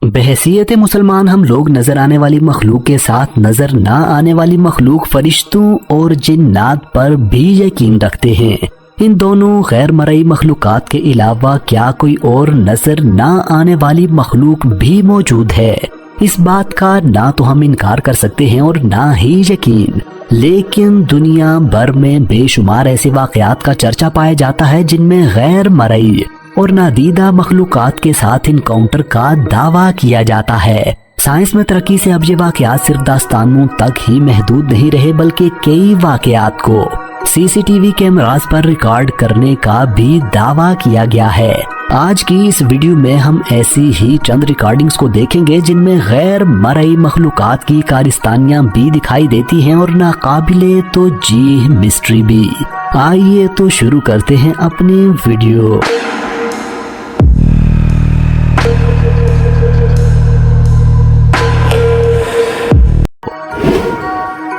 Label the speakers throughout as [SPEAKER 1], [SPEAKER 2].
[SPEAKER 1] बहैसियत मुसलमान हम लोग नजर आने वाली मखलूक के साथ नजर ना आने वाली मखलूक फरिश्तों और जिन्नात पर भी यकीन रखते हैं। इन दोनों गैर मरई मखलूकात के अलावा क्या कोई और नजर ना आने वाली मखलूक भी मौजूद है? इस बात का ना तो हम इनकार कर सकते हैं और ना ही यकीन, लेकिन दुनिया भर में बेशुमार ऐसे वाकयात का चर्चा पाया जाता है जिनमें गैर मरई और नादीदा मखलूकात के साथ इनकाउंटर का दावा किया जाता है। साइंस में तरक्की से अब ये वाकयात सिर्फ दास्तानों तक ही महदूद नहीं रहे, बल्कि कई वाकयात को सीसीटीवी कैमरास पर रिकॉर्ड करने का भी दावा किया गया है। आज की इस वीडियो में हम ऐसी ही चंद रिकॉर्डिंग्स को देखेंगे जिनमें गैर मरई मखलूकात की कारिस्तानियां भी दिखाई देती हैं और नाकाबिले तो जी मिस्ट्री भी। आइए तो शुरू करते हैं अपनी वीडियो।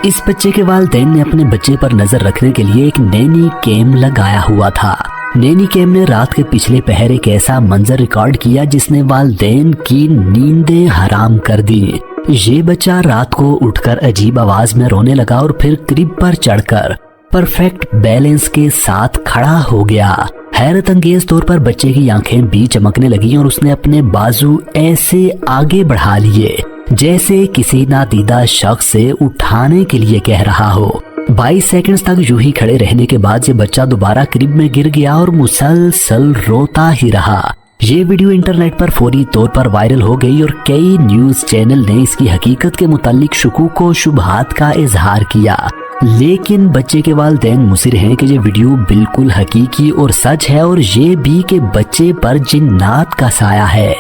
[SPEAKER 1] इस बच्चे के वालिदैन ने अपने बच्चे पर नजर रखने के लिए एक नैनी कैम लगाया हुआ था। नैनी कैम ने रात के पिछले पहर एक ऐसा मंजर रिकॉर्ड किया जिसने वालिदैन की नींदें हराम कर दी। ये बच्चा रात को उठकर अजीब आवाज में रोने लगा और फिर क्रिब पर चढ़कर परफेक्ट बैलेंस के साथ खड़ा हो गया। हैरत अंगेज तौर पर बच्चे की आंखें भी चमकने लगी और उसने अपने बाजू ऐसे आगे बढ़ा लिए जैसे किसी नादीदा शख्स से उठाने के लिए कह रहा हो। 22 सेकंड्स तक यूं ही खड़े रहने के बाद ये बच्चा दोबारा क्रिब में गिर गया और मुसलसल रोता ही रहा। ये वीडियो इंटरनेट पर फौरी तौर पर वायरल हो गई और कई न्यूज चैनल ने इसकी हकीकत के मुतालिक शुकूक व शुबहात का इजहार किया, लेकिन बच्चे के वालिदैन मुसिर हैं कि ये वीडियो बिल्कुल हकीकी और सच है और ये भी कि बच्चे पर जिन्नात का साया है।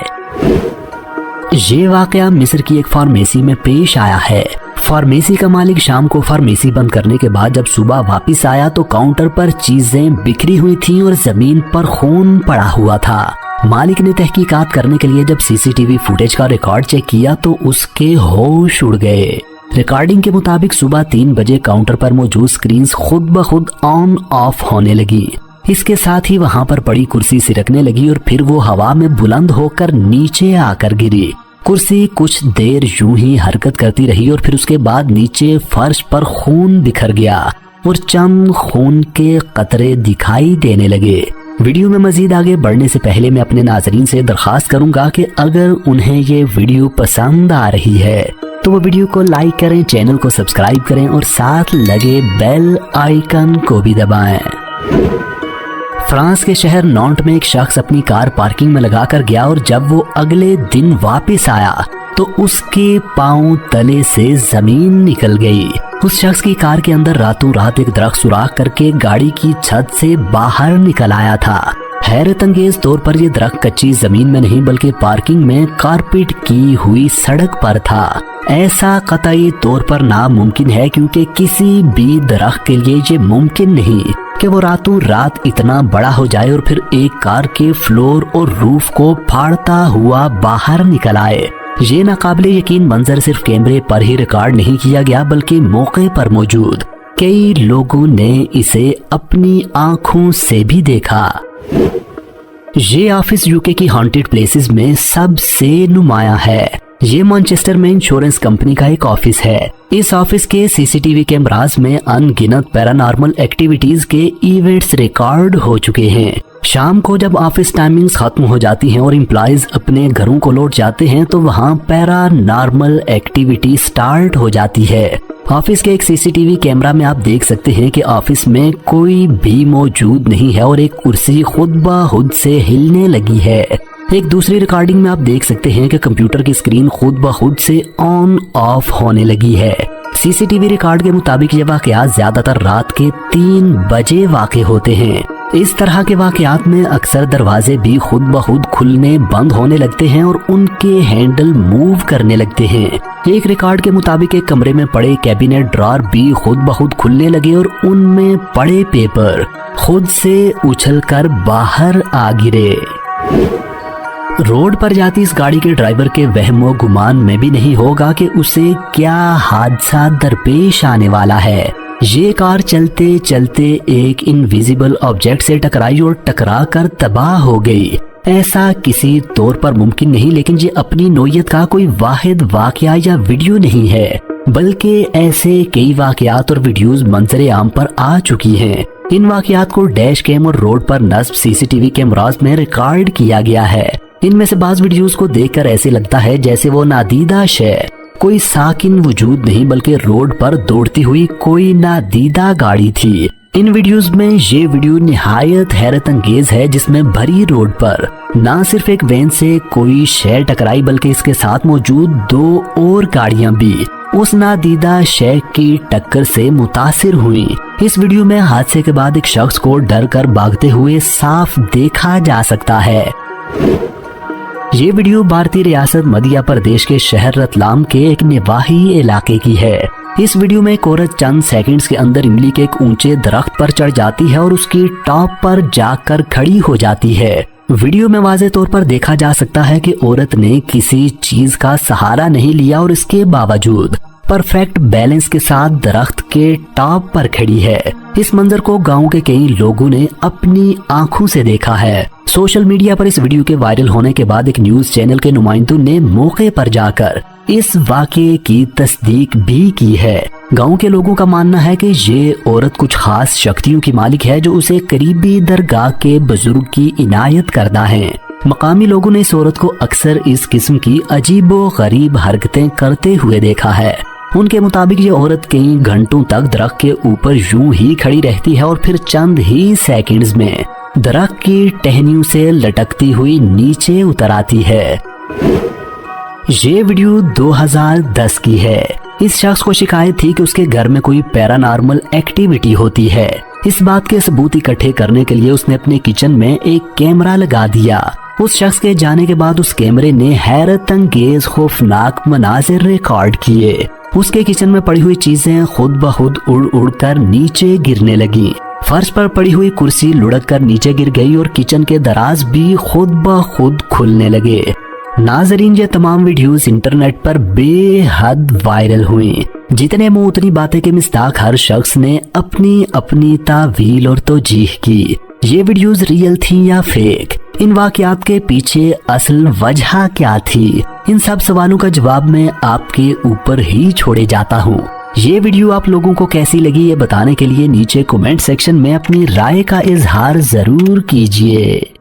[SPEAKER 1] ये वाकया मिस्र की एक फार्मेसी में पेश आया है। फार्मेसी का मालिक शाम को फार्मेसी बंद करने के बाद जब सुबह वापस आया तो काउंटर पर चीजें बिखरी हुई थीं और जमीन पर खून पड़ा हुआ था। मालिक ने तहकीकात करने के लिए जब सीसीटीवी फुटेज का रिकॉर्ड चेक किया तो उसके होश उड़ गए। रिकॉर्डिंग के मुताबिक सुबह 3 बजे काउंटर पर मौजूद स्क्रीन्स खुद ब खुद ऑन ऑफ होने लगी। इसके साथ ही वहां पर पड़ी कुर्सी सिरकने लगी और फिर वो हवा में बुलंद होकर नीचे आकर गिरी। कुर्सी कुछ देर यूं ही हरकत करती रही और फिर उसके बाद नीचे फर्श पर खून बिखर गया और चंद खून के कतरे दिखाई देने लगे। वीडियो में मजीद आगे बढ़ने से पहले मैं अपने नाजरीन से दरखास्त करूंगा कि अगर उन्हें ये वीडियो पसंद आ रही है तो वो वीडियो को लाइक करें, चैनल को सब्सक्राइब करें और साथ लगे बेल आइकन को भी दबाएं। फ्रांस के शहर नॉन्ट में एक शख्स अपनी कार पार्किंग में लगाकर गया और जब वो अगले दिन वापस आया तो उसके पांव तले से जमीन निकल गई। उस शख्स की कार के अंदर रातों रात एक दरख्त सुराख करके गाड़ी की छत से बाहर निकल आया था। हैरत अंगेज तौर पर यह दरख्त कच्ची जमीन में नहीं बल्कि पार्किंग में कारपेट की हुई सड़क पर था। ऐसा कतई तौर पर नामुमकिन है क्योंकि किसी भी दरख्त के लिए ये मुमकिन नहीं कि वो रातों रात इतना बड़ा हो जाए और फिर एक कार के फ्लोर और रूफ को फाड़ता हुआ बाहर निकल आए। ये नाकाबिले यकीन मंजर सिर्फ कैमरे पर ही रिकॉर्ड नहीं किया गया बल्कि मौके पर मौजूद कई लोगों ने इसे अपनी आंखों से भी देखा। ये ऑफिस यूके की हॉन्टेड प्लेसेस में सबसे नुमाया है। ये मैनचेस्टर में इंश्योरेंस कंपनी का एक ऑफिस है। इस ऑफिस के सीसीटीवी कैमरास में अनगिनत पैरानॉर्मल एक्टिविटीज के इवेंट्स रिकॉर्ड हो चुके हैं। शाम को जब ऑफिस टाइमिंग्स खत्म हो जाती हैं और एम्प्लॉइज अपने घरों को लौट जाते हैं तो वहाँ पैरानॉर्मल एक्टिविटी स्टार्ट हो जाती है। ऑफिस के एक सीसीटीवी कैमरा में आप देख सकते हैं कि ऑफिस में कोई भी मौजूद नहीं है और एक कुर्सी खुद ब खुद से हिलने लगी है। एक दूसरी रिकॉर्डिंग में आप देख सकते हैं कि कंप्यूटर की स्क्रीन खुद ब खुद से ऑन ऑफ होने लगी है। सीसीटीवी रिकॉर्ड के मुताबिक ये वाकयात ज्यादातर रात के 3 बजे वाक़े होते हैं। इस तरह के वाकयात में अक्सर दरवाजे भी खुद ब खुद खुलने बंद होने लगते हैं और उनके हैंडल मूव करने लगते हैं। एक रिकॉर्ड के मुताबिक एक कमरे में पड़े कैबिनेट ड्रॉर भी खुद ब खुद खुलने लगे और उनमें पड़े पेपर खुद से उछलकर बाहर आ गिरे। रोड पर जाती इस गाड़ी के ड्राइवर के वहमो गुमान में भी नहीं होगा कि उसे क्या हादसा दरपेश आने वाला है। ये कार चलते चलते एक इनविजिबल ऑब्जेक्ट से टकराई और टकरा कर तबाह हो गई। ऐसा किसी तौर पर मुमकिन नहीं, लेकिन ये अपनी नौयत का कोई वाहिद वाकया या वीडियो नहीं है, बल्कि ऐसे कई वाकयात और वीडियोस मंजर आम पर आ चुकी हैं। इन वाकयात को डैश कैम और रोड पर नस्ब सीसीटीवी कैमरास में रिकॉर्ड किया गया है। इनमें से बाज़ वीडियोस को देखकर ऐसे लगता है जैसे वो नादीदा शय, कोई साकिन वजूद नहीं, बल्कि रोड पर दौड़ती हुई कोई नादीदा गाड़ी थी। इन वीडियोस में ये वीडियो निहायत हैरत अंगेज है, जिसमें भरी रोड पर ना सिर्फ एक वैन से कोई शय टकराई, बल्कि इसके साथ मौजूद 2 और गाड़ियां भी उस नादीदा शय की टक्कर से मुतासिर हुई। इस वीडियो में हादसे के बाद एक शख्स को डर कर भागते हुए साफ देखा जा सकता है। ये वीडियो भारतीय रियासत मध्य प्रदेश के शहर रतलाम के एक निवाही इलाके की है। इस वीडियो में एक औरत चंद सेकंड्स के अंदर इमली के एक ऊंचे दरख्त पर चढ़ जाती है और उसकी टॉप पर जाकर खड़ी हो जाती है। वीडियो में वाज़ेह तौर पर देखा जा सकता है कि औरत ने किसी चीज का सहारा नहीं लिया और इसके बावजूद परफेक्ट बैलेंस के साथ दरख्त के टॉप पर खड़ी है। इस मंजर को गांव के कई लोगों ने अपनी आंखों से देखा है। सोशल मीडिया पर इस वीडियो के वायरल होने के बाद एक न्यूज चैनल के नुमाइंदों ने मौके पर जाकर इस वाकये की तस्दीक भी की है। गांव के लोगों का मानना है कि ये औरत कुछ खास शक्तियों की मालिक है, जो उसे करीबी दरगाह के बुजुर्ग की इनायत करता है। मकामी लोगों ने इस औरत को अक्सर इस किस्म की अजीबो गरीब हरकतें करते हुए देखा है। उनके मुताबिक ये औरत कई घंटों तक दरख्त के ऊपर यूं ही खड़ी रहती है और फिर चंद ही सेकंड्स में दरख्त की टहनियों से लटकती हुई नीचे उतर आती है। ये वीडियो 2010 की है। इस शख्स को शिकायत थी कि उसके घर में कोई पैरानॉर्मल एक्टिविटी होती है। इस बात के सबूत इकट्ठे करने के लिए उसने अपने किचन में एक कैमरा लगा दिया। उस शख्स के जाने के बाद उस कैमरे ने हैरत अंगेज खौफनाक मनाजिर रिकॉर्ड किए। उसके किचन में पड़ी हुई चीजें खुद ब खुद उड़ उड़ कर नीचे गिरने लगी। फर्श पर पड़ी हुई कुर्सी लुढ़क कर नीचे गिर गई और किचन के दराज भी खुद ब खुद खुलने लगे। नाजरीन, ये तमाम वीडियोस इंटरनेट पर बेहद वायरल हुई। जितने मुंह उतनी बातें के मिस्ताक हर शख्स ने अपनी अपनी तावील और तौजीह की। ये वीडियोस रियल थी या फेक? इन वाकयात के पीछे असल वजह क्या थी? इन सब सवालों का जवाब मैं आपके ऊपर ही छोड़े जाता हूँ। ये वीडियो आप लोगों को कैसी लगी ये बताने के लिए नीचे कमेंट सेक्शन में अपनी राय का इजहार जरूर कीजिए।